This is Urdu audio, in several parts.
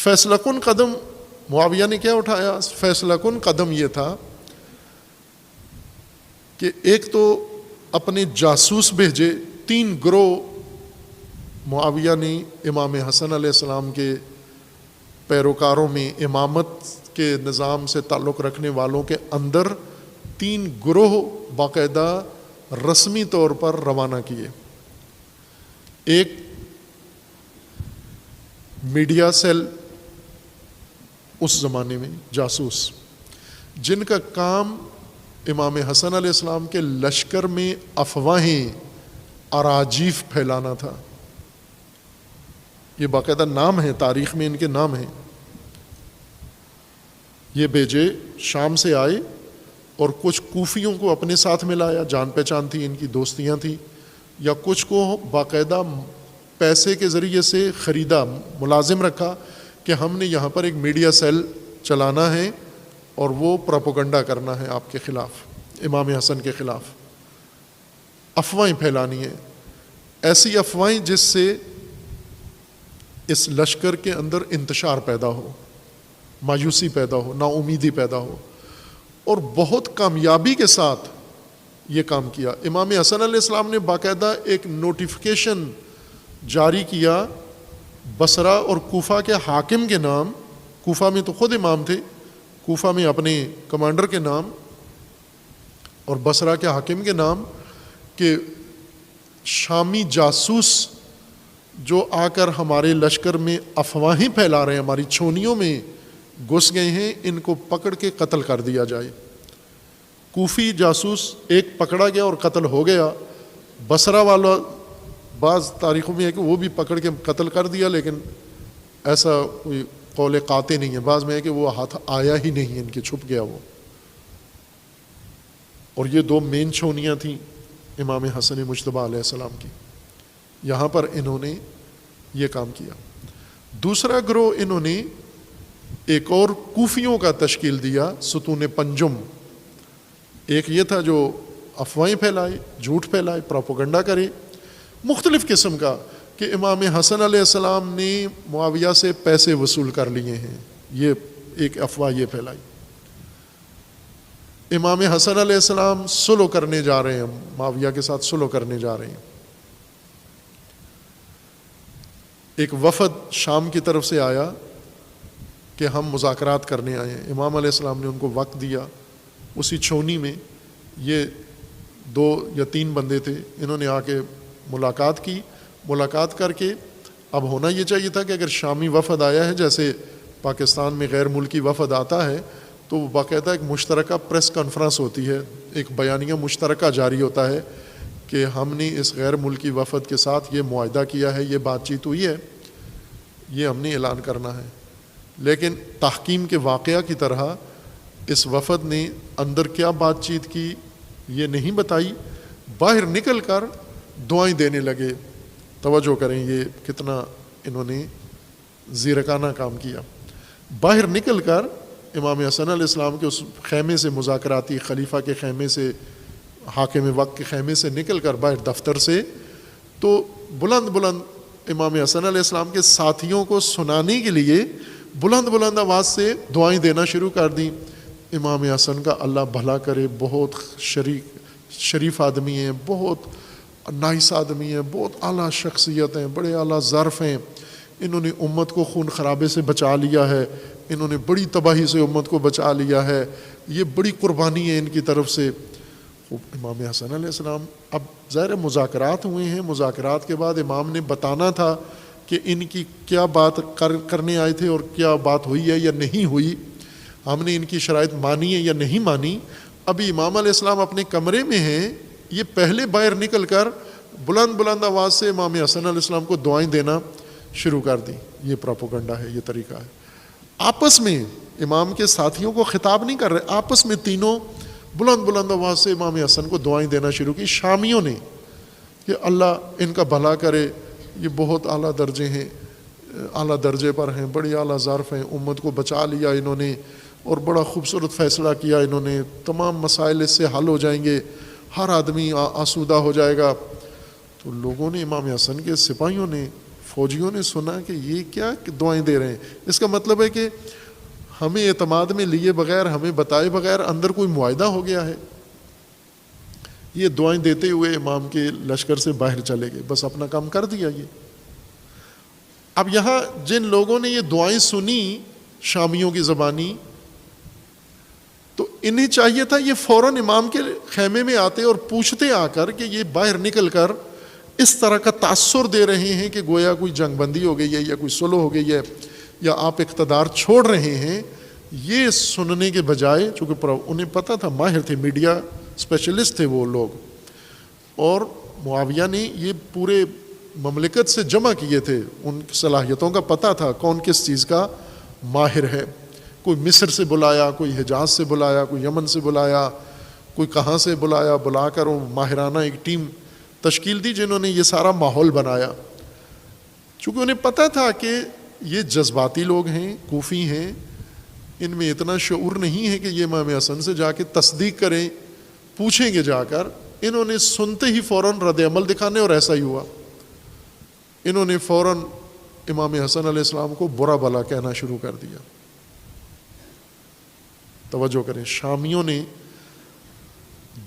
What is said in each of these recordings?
فیصلہ کن قدم معاویہ نے کیا اٹھایا؟ فیصلہ کن قدم یہ تھا کہ ایک تو اپنے جاسوس بھیجے، 3 گروہ معاویہ نے امام حسن علیہ السلام کے پیروکاروں میں، امامت کے نظام سے تعلق رکھنے والوں کے اندر 3 گروہ باقاعدہ رسمی طور پر روانہ کیے۔ ایک میڈیا سیل اس زمانے میں جاسوس، جن کا کام امام حسن علیہ السلام کے لشکر میں افواہیں، اراجیف پھیلانا تھا۔ یہ باقاعدہ نام ہے، تاریخ میں ان کے نام ہیں۔ یہ بھیجے، شام سے آئے اور کچھ کوفیوں کو اپنے ساتھ ملایا، جان پہچان تھی، ان کی دوستیاں تھیں، یا کچھ کو باقاعدہ پیسے کے ذریعے سے خریدا، ملازم رکھا کہ ہم نے یہاں پر ایک میڈیا سیل چلانا ہے اور وہ پروپیگنڈا کرنا ہے آپ کے خلاف، امام حسن کے خلاف، افواہیں پھیلانی ہیں، ایسی افواہیں جس سے اس لشکر کے اندر انتشار پیدا ہو، مایوسی پیدا ہو، نا امیدی پیدا ہو، اور بہت کامیابی کے ساتھ یہ کام کیا۔ امام حسن علیہ السلام نے باقاعدہ ایک نوٹیفیکیشن جاری کیا بصرہ اور کوفہ کے حاکم کے نام، کوفہ میں تو خود امام تھے، کوفہ میں اپنے کمانڈر کے نام اور بصرہ کے حاکم کے نام، کہ شامی جاسوس جو آ کر ہمارے لشکر میں افواہیں پھیلا رہے ہیں، ہماری چھونیوں میں گھس گئے ہیں، ان کو پکڑ کے قتل کر دیا جائے۔ کوفی جاسوس ایک پکڑا گیا اور قتل ہو گیا، بصرہ والا بعض تاریخوں میں ہے کہ وہ بھی پکڑ کے قتل کر دیا، لیکن ایسا کوئی قول قاطع نہیں ہے، بعض میں ہے کہ وہ ہاتھ آیا ہی نہیں، ان کے چھپ گیا وہ۔ اور یہ 2 مین چھونیاں تھیں امام حسن مجتبیٰ علیہ السلام کی، یہاں پر انہوں نے یہ کام کیا۔ دوسرا گروہ انہوں نے ایک اور کوفیوں کا تشکیل دیا، ستون پنجم۔ ایک یہ تھا جو افواہیں پھیلائے، جھوٹ پھیلائے، پروپیگنڈا کرے مختلف قسم کا، کہ امام حسن علیہ السلام نے معاویہ سے پیسے وصول کر لیے ہیں، یہ ایک افواہ یہ پھیلائی۔ امام حسن علیہ السلام صلح کرنے جا رہے ہیں، معاویہ کے ساتھ صلح کرنے جا رہے ہیں۔ ایک وفد شام کی طرف سے آیا کہ ہم مذاکرات کرنے آئے ہیں، امام علیہ السلام نے ان کو وقت دیا۔ اسی چھونی میں یہ 2 یا 3 بندے تھے، انہوں نے آ کے ملاقات کی، ملاقات کر کے اب ہونا یہ چاہیے تھا کہ اگر شامی وفد آیا ہے، جیسے پاکستان میں غیر ملکی وفد آتا ہے تو باقاعدہ ایک مشترکہ پریس کانفرنس ہوتی ہے، ایک بیانیہ مشترکہ جاری ہوتا ہے کہ ہم نے اس غیر ملکی وفد کے ساتھ یہ معاہدہ کیا ہے، یہ بات چیت ہوئی ہے، یہ ہم نے اعلان کرنا ہے۔ لیکن تحکیم کے واقعہ کی طرح اس وفد نے اندر کیا بات چیت کی یہ نہیں بتائی، باہر نکل کر دعائیں دینے لگے۔ توجہ کریں یہ کتنا انہوں نے زیرکانہ کام کیا۔ باہر نکل کر امام حسن علیہ السلام کے اس خیمے سے، مذاکراتی خلیفہ کے خیمے سے، حاکم وقت کے خیمے سے نکل کر باہر دفتر سے، تو بلند بلند امام حسن علیہ السلام کے ساتھیوں کو سنانے کے لیے بلند بلند آواز سے دعائیں دینا شروع کر دیں۔ امام حسن کا اللہ بھلا کرے، بہت شریف آدمی ہیں، بہت نائس آدمی ہیں، بہت اعلیٰ شخصیت ہیں، بڑے اعلیٰ ظرف ہیں، انہوں نے امت کو خون خرابے سے بچا لیا ہے، انہوں نے بڑی تباہی سے امت کو بچا لیا ہے، یہ بڑی قربانی ہے ان کی طرف سے۔ امام حسن علیہ السلام، اب ظاہر مذاکرات ہوئے ہیں، مذاکرات کے بعد امام نے بتانا تھا کہ ان کی کیا بات کرنے آئے تھے اور کیا بات ہوئی ہے یا نہیں ہوئی، ہم نے ان کی شرائط مانی ہے یا نہیں مانی۔ ابھی امام علیہ السلام اپنے کمرے میں ہیں، یہ پہلے باہر نکل کر بلند بلند آواز سے امام حسن علیہ السلام کو دعائیں دینا شروع کر دی۔ یہ پروپیگنڈا ہے، یہ طریقہ ہے۔ آپس میں امام کے ساتھیوں کو خطاب نہیں کر رہے، آپس میں تینوں بلند بلند آواز سے امام حسن کو دعائیں دینا شروع کی شامیوں نے، کہ اللہ ان کا بھلا کرے، یہ بہت اعلیٰ درجے ہیں، اعلیٰ درجے پر ہیں، بڑی اعلیٰ ظرف ہیں، امت کو بچا لیا انہوں نے اور بڑا خوبصورت فیصلہ کیا انہوں نے، تمام مسائل اس سے حل ہو جائیں گے، ہر آدمی آسودہ ہو جائے گا۔ تو لوگوں نے، امام حسن کے سپاہیوں نے فوجیوں نے سنا کہ یہ کیا دعائیں دے رہے ہیں، اس کا مطلب ہے کہ ہمیں اعتماد میں لیے بغیر، ہمیں بتائے بغیر اندر کوئی معاہدہ ہو گیا ہے۔ یہ دعائیں دیتے ہوئے امام کے لشکر سے باہر چلے گئے، بس اپنا کام کر دیا یہ۔ اب یہاں جن لوگوں نے یہ دعائیں سنی شامیوں کی زبانی، تو انہیں چاہیے تھا یہ فوراً امام کے خیمے میں آتے اور پوچھتے آ کر کہ یہ باہر نکل کر اس طرح کا تاثر دے رہے ہیں کہ گویا کوئی جنگ بندی ہو گئی ہے یا کوئی صلح ہو گئی ہے یا آپ اقتدار چھوڑ رہے ہیں، یہ سننے کے بجائے، چونکہ انہیں پتہ تھا، ماہر تھے، میڈیا اسپیشلسٹ تھے وہ لوگ، اور معاویہ نے یہ پورے مملکت سے جمع کیے تھے، ان کی صلاحیتوں کا پتہ تھا کون کس چیز کا ماہر ہے۔ کوئی مصر سے بلایا، کوئی حجاز سے بلایا، کوئی یمن سے بلایا، کوئی کہاں سے بلایا، بلا کر وہ ماہرانہ ایک ٹیم تشکیل دی جنہوں نے یہ سارا ماحول بنایا۔ چونکہ انہیں پتہ تھا کہ یہ جذباتی لوگ ہیں، کوفی ہیں، ان میں اتنا شعور نہیں ہے کہ یہ امام حسن سے جا کے تصدیق کریں، پوچھیں گے جا کر۔ انہوں نے سنتے ہی فوراً رد عمل دکھانے، اور ایسا ہی ہوا۔ انہوں نے فوراً امام حسن علیہ السلام کو برا بھلا کہنا شروع کر دیا۔ توجہ کریں، شامیوں نے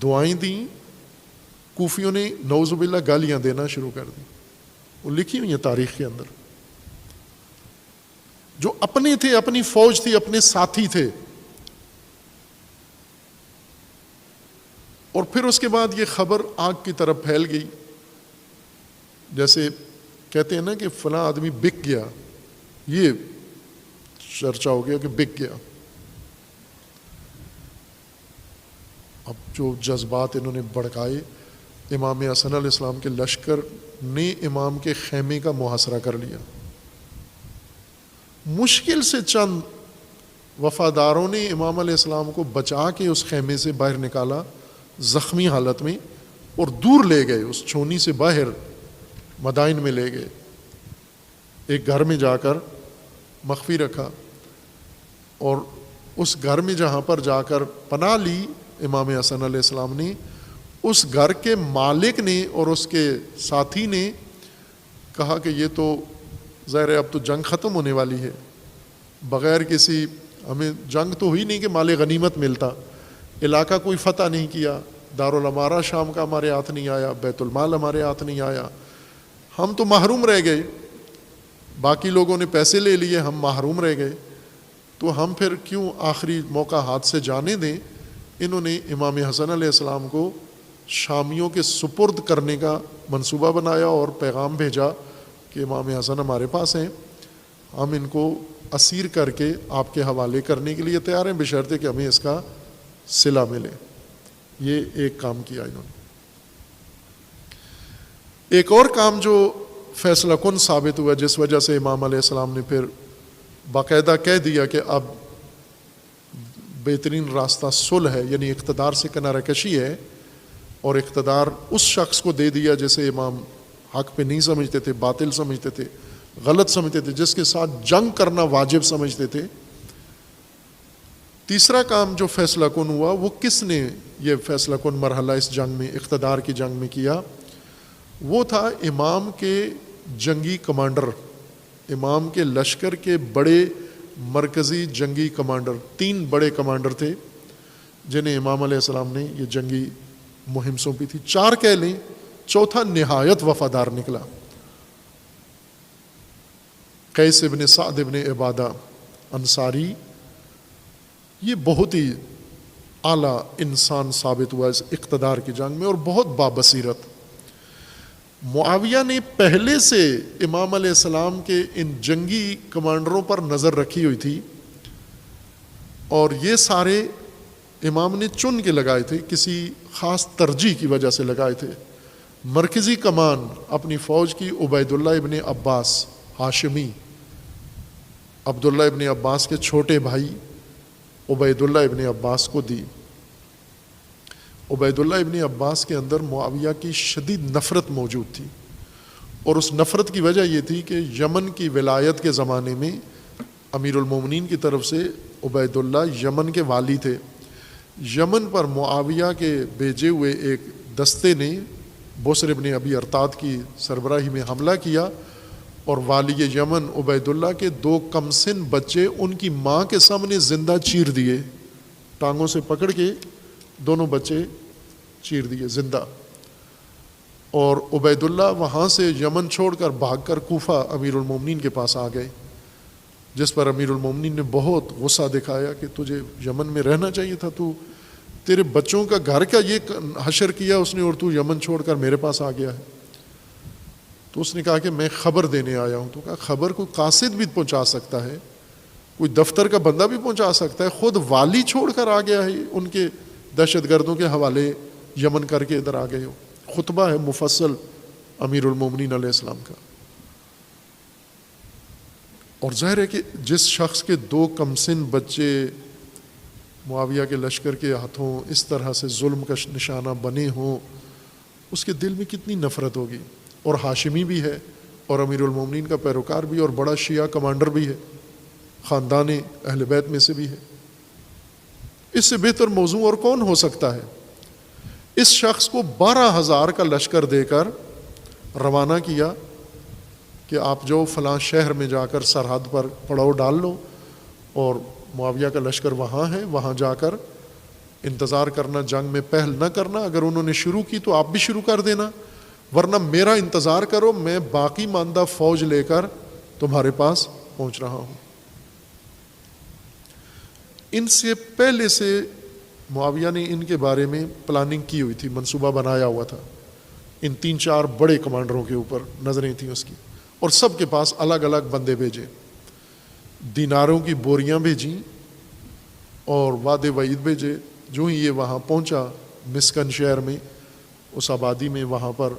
دعائیں دیں، کوفیوں نے نعوذ باللہ گالیاں دینا شروع کر دی۔ وہ لکھی ہوئی ہیں تاریخ کے اندر۔ جو اپنے تھے، اپنی فوج تھی، اپنے ساتھی تھے، اور پھر اس کے بعد یہ خبر آگ کی طرف پھیل گئی۔ جیسے کہتے ہیں نا کہ فلاں آدمی بک گیا، یہ چرچا ہو گیا کہ بک گیا۔ اب جو جذبات انہوں نے بڑھکائے، امام حسن علیہ السلام کے لشکر نے امام کے خیمے کا محاصرہ کر لیا۔ مشکل سے چند وفاداروں نے امام علیہ السلام کو بچا کے اس خیمے سے باہر نکالا زخمی حالت میں، اور دور لے گئے، اس چھونی سے باہر مدائن میں لے گئے، ایک گھر میں جا کر مخفی رکھا۔ اور اس گھر میں جہاں پر جا کر پناہ لی امام حسن علیہ السلام نے، اس گھر کے مالک نے اور اس کے ساتھی نے کہا کہ یہ تو ظاہر ہے اب تو جنگ ختم ہونے والی ہے، بغیر کسی، ہمیں جنگ تو ہوئی نہیں کہ مال غنیمت ملتا، علاقہ کوئی فتح نہیں کیا، دارالامارہ شام کا ہمارے ہاتھ نہیں آیا، بیت المال ہمارے ہاتھ نہیں آیا، ہم تو محروم رہ گئے، باقی لوگوں نے پیسے لے لیے، ہم محروم رہ گئے، تو ہم پھر کیوں آخری موقع ہاتھ سے جانے دیں۔ انہوں نے امام حسن علیہ السلام کو شامیوں کے سپرد کرنے کا منصوبہ بنایا اور پیغام بھیجا کہ امام حسن ہمارے پاس ہیں، ہم ان کو اسیر کر کے آپ کے حوالے کرنے کے لیے تیار ہیں، بشرطے کہ ہمیں اس کا صلہ ملے۔ یہ ایک کام کیا انہوں نے۔ ایک اور کام جو فیصلہ کن ثابت ہوا، جس وجہ سے امام علیہ السلام نے پھر باقاعدہ کہہ دیا کہ اب بہترین راستہ صلح ہے، یعنی اقتدار سے کنارہ کشی ہے، اور اقتدار اس شخص کو دے دیا جسے امام حق پہ نہیں سمجھتے تھے، باطل سمجھتے تھے، غلط سمجھتے تھے، جس کے ساتھ جنگ کرنا واجب سمجھتے تھے۔ تیسرا کام جو فیصلہ کن ہوا، وہ کس نے یہ فیصلہ کن مرحلہ اس جنگ میں، اقتدار کی جنگ میں کیا؟ وہ تھا امام کے جنگی کمانڈر، امام کے لشکر کے بڑے مرکزی جنگی کمانڈر۔ 3 بڑے کمانڈر تھے جنہیں امام علیہ السلام نے یہ جنگی مہم سونپی تھی، 4 کہہ لیں، چوتھا نہایت وفادار نکلا، قیس ابن سعد ابن عبادہ انصاری۔ یہ بہت ہی اعلیٰ انسان ثابت ہوا اس اقتدار کی جنگ میں، اور بہت بابصیرت۔ معاویہ نے پہلے سے امام علیہ السلام کے ان جنگی کمانڈروں پر نظر رکھی ہوئی تھی، اور یہ سارے امام نے چن کے لگائے تھے، کسی خاص ترجیح کی وجہ سے لگائے تھے۔ مرکزی کمان اپنی فوج کی عبید اللہ ابن عباس ہاشمی، عبداللہ ابن عباس کے چھوٹے بھائی عبید اللہ ابن عباس کو دی۔ عبید اللہ ابن عباس کے اندر معاویہ کی شدید نفرت موجود تھی، اور اس نفرت کی وجہ یہ تھی کہ یمن کی ولایت کے زمانے میں امیر المومنین کی طرف سے عبید اللہ یمن کے والی تھے۔ یمن پر معاویہ کے بھیجے ہوئے ایک دستے نے بصر ابن ابی ارتاد کی سربراہی میں حملہ کیا، اور والی یمن عبید اللہ کے 2 کمسن بچے ان کی ماں کے سامنے زندہ چیر دیے، ٹانگوں سے پکڑ کے دونوں بچے چیر دیے زندہ. اور عبید اللہ وہاں سے یمن چھوڑ کر بھاگ کر کوفہ امیر المومنین کے پاس آ گئے، جس پر امیر المومنین نے بہت غصہ دکھایا کہ تجھے یمن میں رہنا چاہیے تھا، تو تیرے بچوں کا گھر کا یہ حشر کیا اس نے اور تو یمن چھوڑ کر میرے پاس آ گیا ہے. تو اس نے کہا کہ میں خبر دینے آیا ہوں. تو کہا خبر کوئی قاصد بھی پہنچا سکتا ہے، کوئی دفتر کا بندہ بھی پہنچا سکتا ہے، خود والی چھوڑ کر آ گیا ہے، ان کے دہشت گردوں کے حوالے یمن کر کے ادھر آ گئے ہو. خطبہ ہے مفصل امیر المومنین علیہ السلام کا. اور ظاہر ہے کہ جس شخص کے 2 کمسن بچے معاویہ کے لشکر کے ہاتھوں اس طرح سے ظلم کا نشانہ بنے ہوں، اس کے دل میں کتنی نفرت ہوگی. اور ہاشمی بھی ہے اور امیر المومنین کا پیروکار بھی اور بڑا شیعہ کمانڈر بھی ہے، خاندان اہل بیت میں سے بھی ہے. اس سے بہتر موضوع اور کون ہو سکتا ہے؟ اس شخص کو 12,000 کا لشکر دے کر روانہ کیا کہ آپ جو فلاں شہر میں جا کر سرحد پر پڑاؤ ڈال لو، اور معاویہ کا لشکر وہاں ہے، وہاں جا کر انتظار کرنا، جنگ میں پہل نہ کرنا. اگر انہوں نے شروع کی تو آپ بھی شروع کر دینا، ورنہ میرا انتظار کرو، میں باقی ماندہ فوج لے کر تمہارے پاس پہنچ رہا ہوں. ان سے پہلے سے معاویہ نے ان کے بارے میں پلاننگ کی ہوئی تھی، منصوبہ بنایا ہوا تھا. ان 3-4 بڑے کمانڈروں کے اوپر نظریں تھیں اس کی، اور سب کے پاس الگ الگ بندے بھیجے، دیناروں کی بوریاں بھیجیں اور وعدے وعید بھیجے. جو ہی یہ وہاں پہنچا مسکن شہر میں، اس آبادی میں، وہاں پر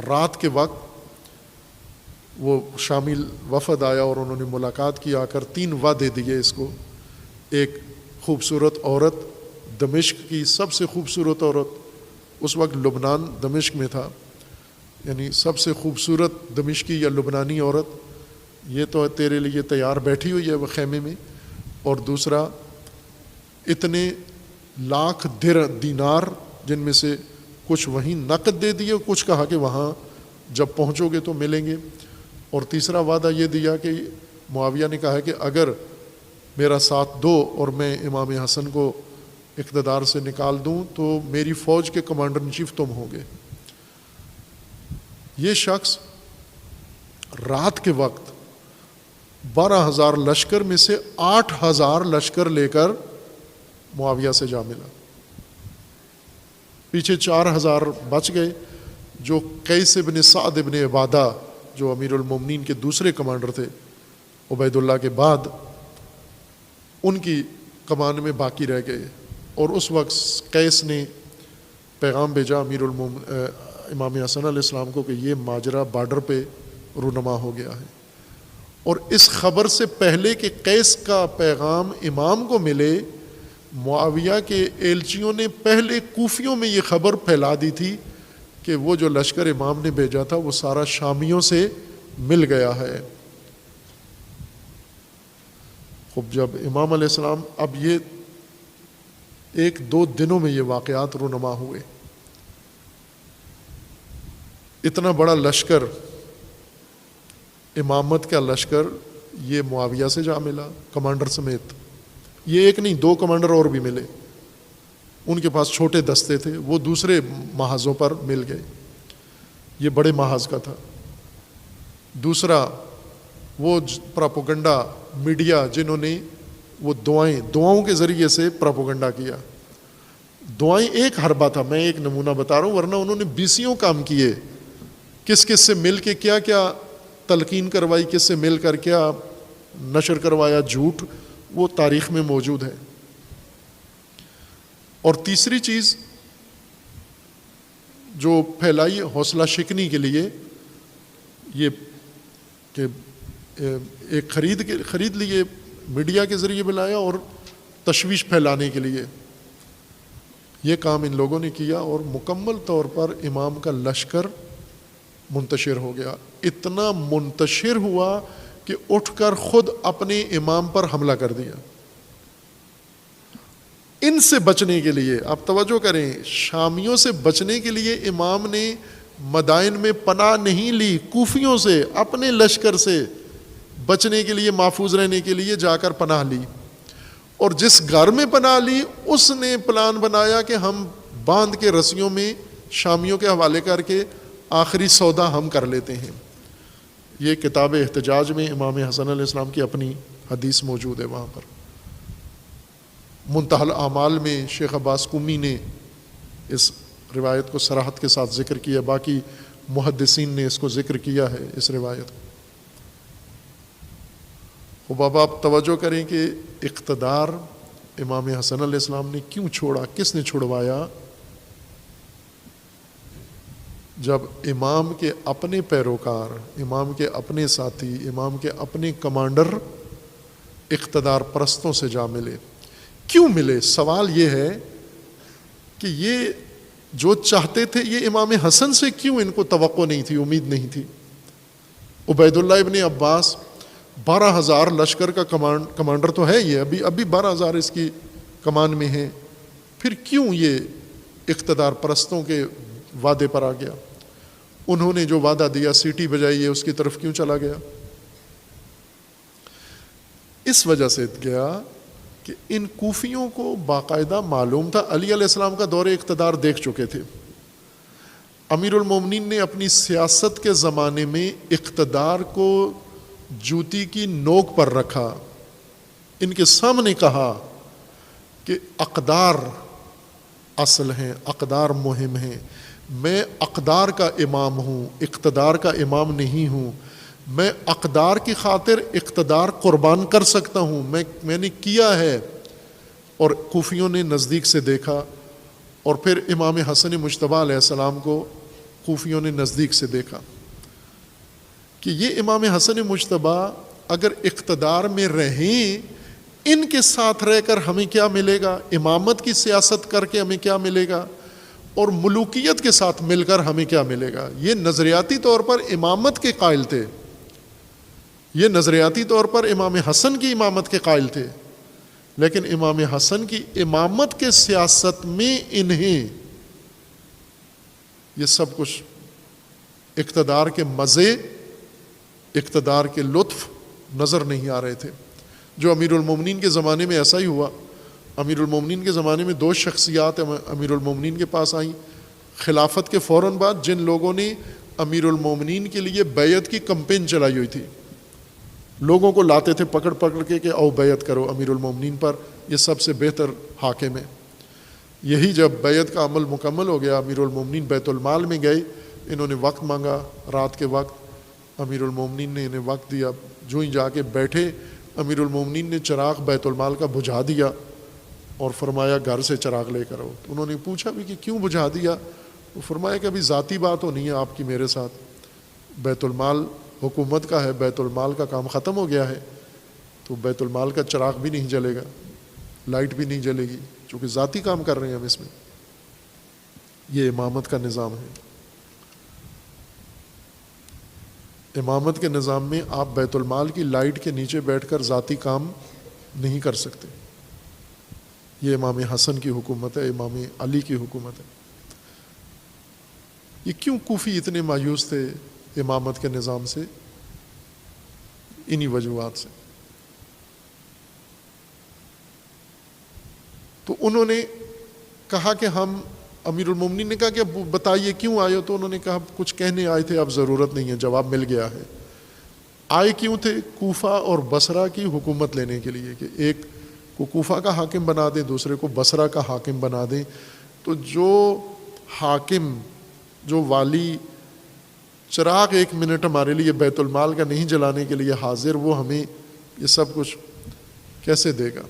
رات کے وقت وہ شامل وفد آیا اور انہوں نے ملاقات کی. آ کر 3 وعدے دیے اس کو. ایک خوبصورت عورت، دمشق کی سب سے خوبصورت عورت، اس وقت لبنان دمشق میں تھا، یعنی سب سے خوبصورت دمشقی یا لبنانی عورت، یہ تو تیرے لیے تیار بیٹھی ہوئی ہے وہ خیمے میں. اور دوسرا اتنے لاکھ دینار، جن میں سے کچھ وہیں نقد دے دیے، کچھ کہا کہ وہاں جب پہنچو گے تو ملیں گے. اور تیسرا وعدہ یہ دیا کہ معاویہ نے کہا کہ اگر میرا ساتھ دو اور میں امام حسن کو اقتدار سے نکال دوں تو میری فوج کے کمانڈر ان چیف تم ہوں گے. یہ شخص رات کے وقت 12,000 لشکر میں سے 8,000 لشکر لے کر معاویہ سے جا ملا. پیچھے 4,000 بچ گئے، جو قیس بن سعد بن عبادہ، جو امیر المومنین کے دوسرے کمانڈر تھے عبید اللہ کے بعد، ان کی کمان میں باقی رہ گئے. اور اس وقت قیس نے پیغام بھیجا امام حسن علیہ السلام کو کہ یہ ماجرا بارڈر پہ رونما ہو گیا ہے. اور اس خبر سے پہلے کہ قیس کا پیغام امام کو ملے، معاویہ کے ایلچیوں نے پہلے کوفیوں میں یہ خبر پھیلا دی تھی کہ وہ جو لشکر امام نے بھیجا تھا وہ سارا شامیوں سے مل گیا ہے. خوب جب امام علیہ السلام، اب یہ 1-2 دنوں میں یہ واقعات رونما ہوئے. اتنا بڑا لشکر، امامت کا لشکر، یہ معاویہ سے جا ملا کمانڈر سمیت. یہ ایک نہیں، 2 کمانڈر اور بھی ملے، ان کے پاس چھوٹے دستے تھے، وہ دوسرے محاذوں پر مل گئے. یہ بڑے محاذ کا تھا. دوسرا وہ پراپوگنڈا میڈیا جنہوں نے وہ دعاؤں کے ذریعے سے پراپوگنڈا کیا. دعائیں ایک حربہ تھا، میں ایک نمونہ بتا رہا ہوں، ورنہ انہوں نے 20 کام کیے، کس کس سے مل کے کیا کیا تلقین کروائی، کس سے مل کر کیا نشر کروایا جھوٹ، وہ تاریخ میں موجود ہے. اور تیسری چیز جو پھیلائی حوصلہ شکنی کے لیے، یہ کہ ایک خرید لیے، میڈیا کے ذریعے بلایا اور تشویش پھیلانے کے لیے یہ کام ان لوگوں نے کیا. اور مکمل طور پر امام کا لشکر منتشر ہو گیا. اتنا منتشر ہوا کہ اٹھ کر خود اپنے امام پر حملہ کر دیا. ان سے بچنے کے لیے، آپ توجہ کریں، شامیوں سے بچنے کے لیے امام نے مدائن میں پناہ نہیں لی، کوفیوں سے، اپنے لشکر سے بچنے کے لیے، محفوظ رہنے کے لیے جا کر پناہ لی. اور جس گھر میں پناہ لی اس نے پلان بنایا کہ ہم باندھ کے رسیوں میں شامیوں کے حوالے کر کے آخری سودا ہم کر لیتے ہیں. یہ کتاب احتجاج میں امام حسن علیہ السلام کی اپنی حدیث موجود ہے. وہاں پر منتہی الاعمال میں شیخ عباس قمی نے اس روایت کو صراحت کے ساتھ ذکر کیا، باقی محدثین نے اس کو ذکر کیا ہے اس روایت کو. وہ بابا آپ توجہ کریں کہ اقتدار امام حسن علیہ السلام نے کیوں چھوڑا، کس نے چھڑوایا؟ جب امام کے اپنے پیروکار، امام کے اپنے ساتھی، امام کے اپنے کمانڈر اقتدار پرستوں سے جا ملے. کیوں ملے؟ سوال یہ ہے کہ یہ جو چاہتے تھے یہ امام حسن سے کیوں ان کو توقع نہیں تھی، امید نہیں تھی؟ عبید اللہ ابن عباس 12,000 لشکر کا کمانڈر تو ہے، یہ ابھی 12,000 اس کی کمان میں ہیں، پھر کیوں یہ اقتدار پرستوں کے وعدے پر آ گیا؟ انہوں نے جو وعدہ دیا سیٹی بجائی ہے اس کی طرف کیوں چلا گیا؟ اس وجہ سے گیا کہ ان کوفیوں کو باقاعدہ معلوم تھا، علی علیہ السلام کا دور اقتدار دیکھ چکے تھے. امیر المومنین نے اپنی سیاست کے زمانے میں اقتدار کو جوتی کی نوک پر رکھا، ان کے سامنے کہا کہ اقدار اصل ہیں، اقدار مہم ہیں، میں اقدار کا امام ہوں، اقتدار کا امام نہیں ہوں، میں اقدار کی خاطر اقتدار قربان کر سکتا ہوں، میں نے کیا ہے. اور کوفیوں نے نزدیک سے دیکھا، اور پھر امام حسن مجتبیٰ علیہ السلام کو کوفیوں نے نزدیک سے دیکھا کہ یہ امام حسن مجتبیٰ اگر اقتدار میں رہیں، ان کے ساتھ رہ کر ہمیں کیا ملے گا، امامت کی سیاست کر کے ہمیں کیا ملے گا، اور ملوکیت کے ساتھ مل کر ہمیں کیا ملے گا. یہ نظریاتی طور پر امامت کے قائل تھے، یہ نظریاتی طور پر امام حسن کی امامت کے قائل تھے، لیکن امام حسن کی امامت کے سیاست میں انہیں یہ سب کچھ اقتدار کے مزے، اقتدار کے لطف نظر نہیں آ رہے تھے. جو امیر المومنین کے زمانے میں ایسا ہی ہوا. امیر المومنین کے زمانے میں 2 شخصیات امیر المومنین کے پاس آئیں خلافت کے فوراً بعد، جن لوگوں نے امیر المومنین کے لیے بیعت کی کمپین چلائی ہوئی تھی. لوگوں کو لاتے تھے پکڑ پکڑ کے کہ او بیعت کرو امیر المومنین پر، یہ سب سے بہتر حاکم ہے. یہی جب بیعت کا عمل مکمل ہو گیا، امیر المومنین بیت المال میں گئے، انہوں نے وقت مانگا رات کے وقت، امیر المومنین نے انہیں وقت دیا. جو ہی جا کے بیٹھے، امیر المومنین نے چراغ بیت المال کا بجھا دیا اور فرمایا گھر سے چراغ لے کر آؤ. تو انہوں نے پوچھا بھی کہ کیوں بجھا دیا؟ تو فرمایا کہ ابھی ذاتی بات ہونی ہے آپ کی میرے ساتھ، بیت المال حکومت کا ہے، بیت المال کا کام ختم ہو گیا ہے، تو بیت المال کا چراغ بھی نہیں جلے گا، لائٹ بھی نہیں جلے گی، چونکہ ذاتی کام کر رہے ہیں ہم اس میں. یہ امامت کا نظام ہے. امامت کے نظام میں آپ بیت المال کی لائٹ کے نیچے بیٹھ کر ذاتی کام نہیں کر سکتے. یہ امام حسن کی حکومت ہے، امام علی کی حکومت ہے. یہ کیوں کوفی اتنے مایوس تھے امامت کے نظام سے؟ انہی وجوہات سے. تو انہوں نے کہا کہ ہم، امیر المومنین نے کہا کہ بتائیے کیوں آئے ہو؟ تو انہوں نے کہا کچھ کہنے آئے تھے، اب ضرورت نہیں ہے، جواب مل گیا ہے. آئے کیوں تھے؟ کوفہ اور بصرہ کی حکومت لینے کے لیے، کہ ایک کو کوفہ کا حاکم بنا دیں، دوسرے کو بصرہ کا حاکم بنا دیں. تو جو حاکم، جو والی چراغ 1 منٹ ہمارے لیے بیت المال کا نہیں جلانے کے لیے حاضر، وہ ہمیں یہ سب کچھ کیسے دے گا؟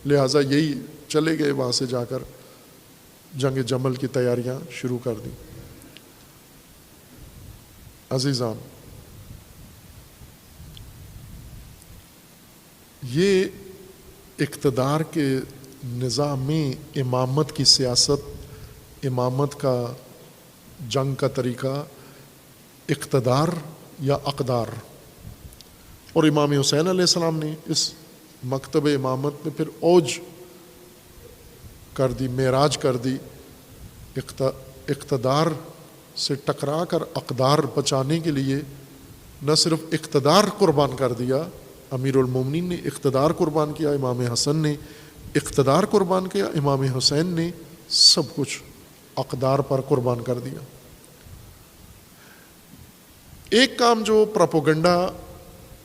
لہٰذا یہی چلے گئے، وہاں سے جا کر جنگ جمل کی تیاریاں شروع کر دیں. عزیزان، یہ اقتدار کے نظام میں امامت کی سیاست، امامت کا جنگ کا طریقہ اقتدار یا اقدار. اور امام حسین علیہ السلام نے اس مکتب امامت میں پھر اوج کر دی، معراج کر دی. اقتدار سے ٹکرا کر اقدار بچانے کے لیے نہ صرف اقتدار قربان کر دیا، امیر المومنین نے اقتدار قربان کیا، امام حسن نے اقتدار قربان کیا، امام حسین نے سب کچھ اقدار پر قربان کر دیا۔ ایک کام جو پروپیگنڈا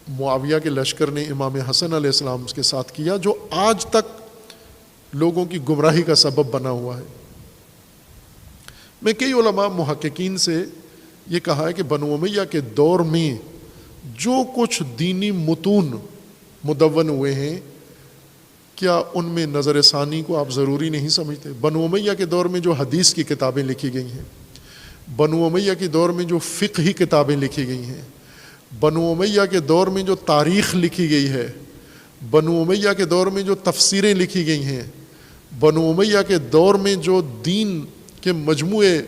معاویہ کے لشکر نے امام حسن علیہ السلام کے ساتھ کیا، جو آج تک لوگوں کی گمراہی کا سبب بنا ہوا ہے۔ میں کئی علماء محققین سے یہ کہا ہے کہ بنو امیہ کے دور میں جو کچھ دینی متون مدون ہوئے ہیں، کیا ان میں نظر ثانی کو آپ ضروری نہیں سمجھتے؟ بنو امیہ کے دور میں جو حدیث کی کتابیں لکھی گئی ہیں، بنو امیہ کے دور میں جو فقہی کتابیں لکھی گئی ہیں، بنو امیہ کے دور میں جو تاریخ لکھی گئی ہے، بنو امیہ کے دور میں جو تفسیریں لکھی گئی ہیں، بنو امیہ کے دور میں جو دین کے مجموعے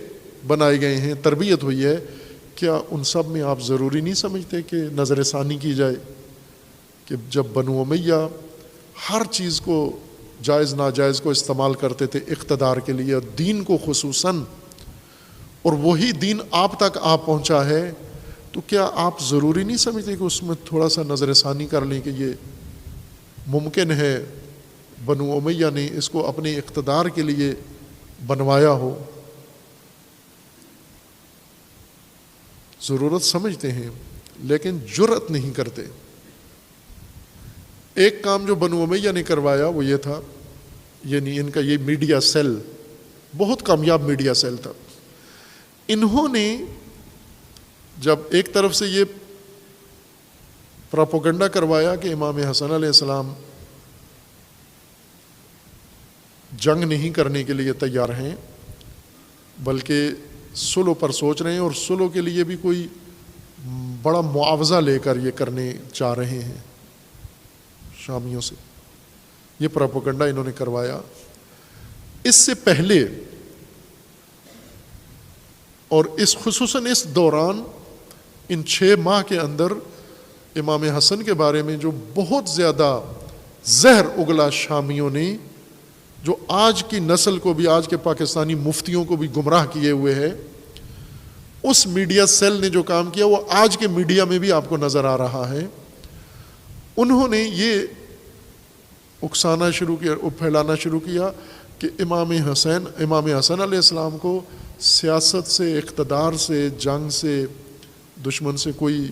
بنائے گئے ہیں، تربیت ہوئی ہے، کیا ان سب میں آپ ضروری نہیں سمجھتے کہ نظر ثانی کی جائے؟ کہ جب بنو امیہ ہر چیز کو جائز ناجائز کو استعمال کرتے تھے اقتدار کے لیے، دین کو خصوصاً، اور وہی دین آپ تک آ پہنچا ہے، تو کیا آپ ضروری نہیں سمجھتے کہ اس میں تھوڑا سا نظر ثانی کر لیں کہ یہ ممکن ہے بنو امیہ نے اس کو اپنے اقتدار کے لیے بنوایا ہو؟ ضرورت سمجھتے ہیں لیکن جرأت نہیں کرتے۔ ایک کام جو بنو امیہ نے کروایا وہ یہ تھا، یعنی ان کا یہ میڈیا سیل بہت کامیاب میڈیا سیل تھا۔ انہوں نے جب ایک طرف سے یہ پروپیگنڈا کروایا کہ امام حسن علیہ السلام جنگ نہیں کرنے کے لیے تیار ہیں بلکہ صلح پر سوچ رہے ہیں، اور صلح کے لیے بھی کوئی بڑا معاوضہ لے کر یہ کرنے چاہ رہے ہیں شامیوں سے، یہ پروپیگنڈا انہوں نے کروایا۔ اس سے پہلے اور اس خصوصاً اس دوران ان 6 ماہ کے اندر امام حسن کے بارے میں جو بہت زیادہ زہر اگلا شامیوں نے، جو آج کی نسل کو بھی، آج کے پاکستانی مفتیوں کو بھی گمراہ کیے ہوئے ہے، اس میڈیا سیل نے جو کام کیا وہ آج کے میڈیا میں بھی آپ کو نظر آ رہا ہے۔ انہوں نے یہ اکسانا شروع کیا، پھیلانا شروع کیا کہ امام حسن علیہ السلام کو سیاست سے، اقتدار سے، جنگ سے، دشمن سے کوئی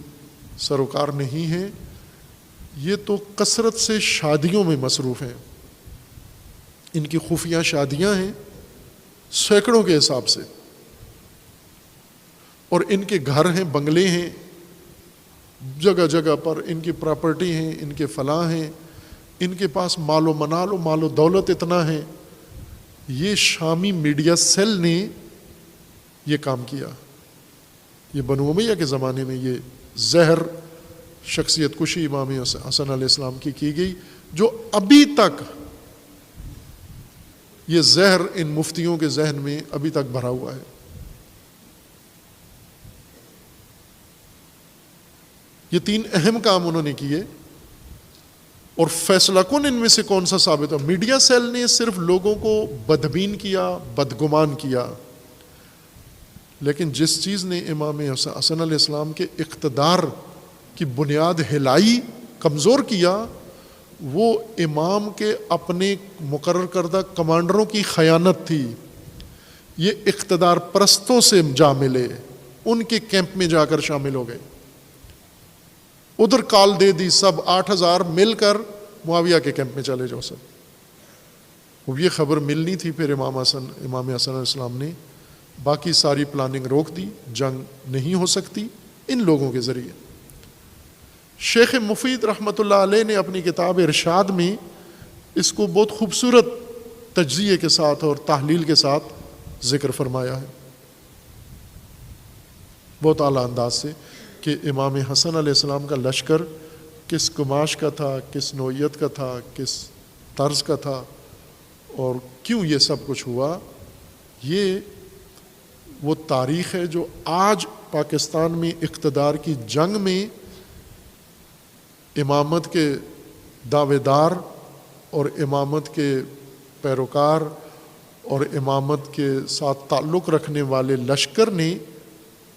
سروکار نہیں ہے، یہ تو کثرت سے شادیوں میں مصروف ہیں، ان کی خفیہ شادیاں ہیں سینکڑوں کے حساب سے، اور ان کے گھر ہیں، بنگلے ہیں جگہ جگہ پر، ان کی پراپرٹی ہیں، ان کے فلاں ہیں، ان کے پاس مال و منال و مال و دولت اتنا ہے۔ یہ شامی میڈیا سیل نے یہ کام کیا، یہ بنو امیہ کے زمانے میں یہ زہر شخصیت کشی امام حسن علیہ السلام کی گئی، جو ابھی تک یہ زہر ان مفتیوں کے ذہن میں ابھی تک بھرا ہوا ہے۔ یہ 3 اہم کام انہوں نے کیے، اور فیصلہ کن ان میں سے کون سا ثابت ہو؟ میڈیا سیل نے صرف لوگوں کو بدبین کیا، بدگمان کیا، لیکن جس چیز نے امام حسن علیہ السلام کے اقتدار کی بنیاد ہلائی، کمزور کیا، وہ امام کے اپنے مقرر کردہ کمانڈروں کی خیانت تھی۔ یہ اقتدار پرستوں سے جا ملے، ان کے کیمپ میں جا کر شامل ہو گئے، ادھر کال دے دی، سب 8000 مل کر معاویہ کے کیمپ میں چلے جاؤ سب۔ وہ یہ خبر ملنی تھی، پھر امام حسن علیہ السلام نے باقی ساری پلاننگ روک دی، جنگ نہیں ہو سکتی ان لوگوں کے ذریعے۔ شیخ مفید رحمۃ اللہ علیہ نے اپنی کتاب ارشاد میں اس کو بہت خوبصورت تجزیے کے ساتھ اور تحلیل کے ساتھ ذکر فرمایا ہے، بہت اعلیٰ انداز سے، کہ امام حسن علیہ السلام کا لشکر کس گماش کا تھا، کس نوعیت کا تھا، کس طرز کا تھا، اور کیوں یہ سب کچھ ہوا۔ یہ وہ تاریخ ہے جو آج پاکستان میں اقتدار کی جنگ میں امامت کے دعوے دار اور امامت کے پیروکار اور امامت کے ساتھ تعلق رکھنے والے لشکر نے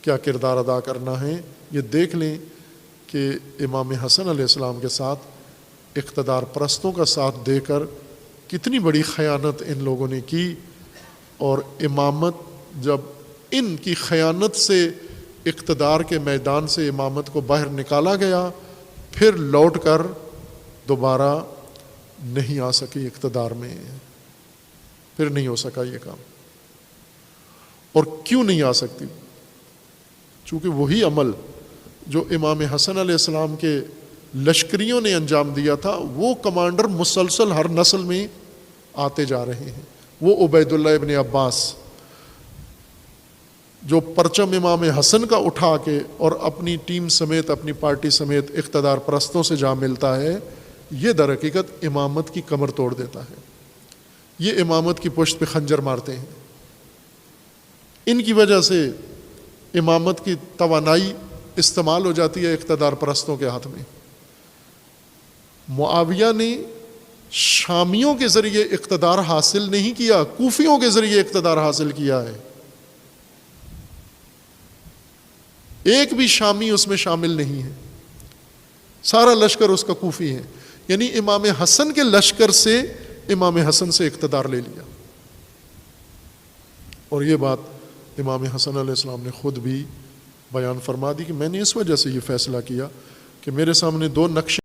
کیا کردار ادا کرنا ہے۔ یہ دیکھ لیں کہ امام حسن علیہ السلام کے ساتھ اقتدار پرستوں کا ساتھ دے کر کتنی بڑی خیانت ان لوگوں نے کی، اور امامت جب ان کی خیانت سے اقتدار کے میدان سے امامت کو باہر نکالا گیا، پھر لوٹ کر دوبارہ نہیں آ سکی اقتدار میں، پھر نہیں ہو سکا یہ کام۔ اور کیوں نہیں آ سکتی؟ چونکہ وہی عمل جو امام حسن علیہ السلام کے لشکریوں نے انجام دیا تھا، وہ کمانڈر مسلسل ہر نسل میں آتے جا رہے ہیں۔ وہ عبید اللہ ابن عباس جو پرچم امام حسن کا اٹھا کے اور اپنی ٹیم سمیت، اپنی پارٹی سمیت اقتدار پرستوں سے جا ملتا ہے، یہ در حقیقت امامت کی کمر توڑ دیتا ہے۔ یہ امامت کی پشت پہ خنجر مارتے ہیں۔ ان کی وجہ سے امامت کی توانائی استعمال ہو جاتی ہے اقتدار پرستوں کے ہاتھ میں۔ معاویہ نے شامیوں کے ذریعے اقتدار حاصل نہیں کیا، کوفیوں کے ذریعے اقتدار حاصل کیا ہے۔ ایک بھی شامی اس میں شامل نہیں ہے، سارا لشکر اس کا کوفی ہے، یعنی امام حسن کے لشکر سے امام حسن سے اقتدار لے لیا۔ اور یہ بات امام حسن علیہ السلام نے خود بھی بیان فرما دی کہ میں نے اس وجہ سے یہ فیصلہ کیا کہ میرے سامنے دو نقشے